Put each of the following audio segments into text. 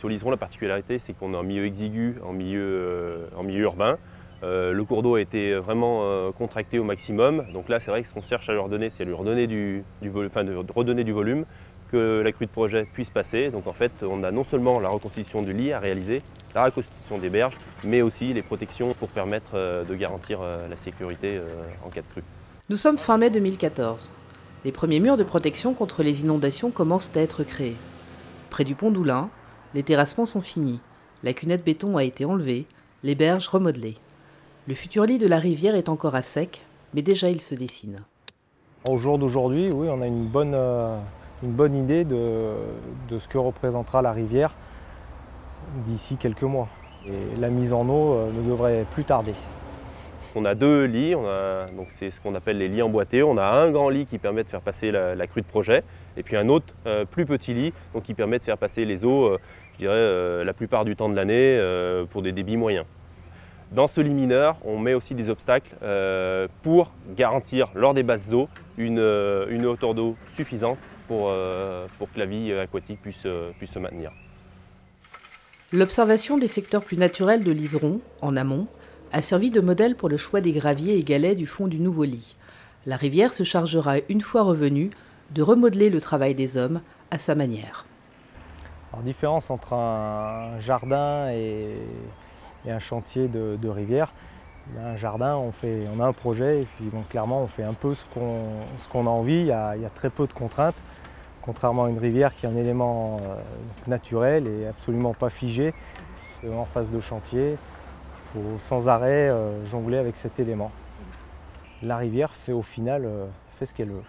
Sur l'Iseron, la particularité, c'est qu'on est en milieu exigu, en milieu urbain. Le cours d'eau a été vraiment contracté au maximum. Donc là, c'est vrai que ce qu'on cherche à leur donner, c'est de lui redonner de redonner du volume, que la crue de projet puisse passer. Donc en fait, on a non seulement la reconstitution du lit à réaliser, la reconstitution des berges, mais aussi les protections pour permettre de garantir la sécurité en cas de crue. Nous sommes fin mai 2014. Les premiers murs de protection contre les inondations commencent à être créés. Près du pont d'Oulin, les terrassements sont finis. La cunette béton a été enlevée, les berges remodelées. Le futur lit de la rivière est encore à sec, mais déjà il se dessine. Au jour d'aujourd'hui, oui, on a une bonne idée de ce que représentera la rivière d'ici quelques mois. Et la mise en eau ne devrait plus tarder. On a deux lits, c'est ce qu'on appelle les lits emboîtés. On a un grand lit qui permet de faire passer la crue de projet, et puis un autre plus petit lit qui permet de faire passer les eaux, je dirais, la plupart du temps de l'année pour des débits moyens. Dans ce lit mineur, on met aussi des obstacles pour garantir, lors des basses eaux, une hauteur d'eau suffisante pour que la vie aquatique puisse se maintenir. L'observation des secteurs plus naturels de l'Iseron, en amont, a servi de modèle pour le choix des graviers et galets du fond du nouveau lit. La rivière se chargera, une fois revenue, de remodeler le travail des hommes à sa manière. Alors, différence entre un jardin et un chantier de rivière. Un jardin, on a un projet et puis clairement on fait un peu ce qu'on a envie, il y a très peu de contraintes. Contrairement à une rivière qui est un élément naturel et absolument pas figé, en phase de chantier, il faut sans arrêt jongler avec cet élément. La rivière fait au final fait ce qu'elle veut.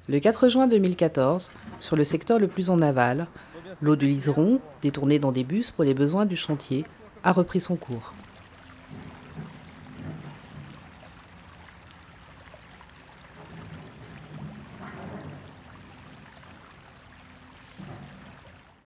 Le 4 juin 2014, sur le secteur le plus en aval, l'eau de l'Iseron, détournée dans des bus pour les besoins du chantier, a repris son cours.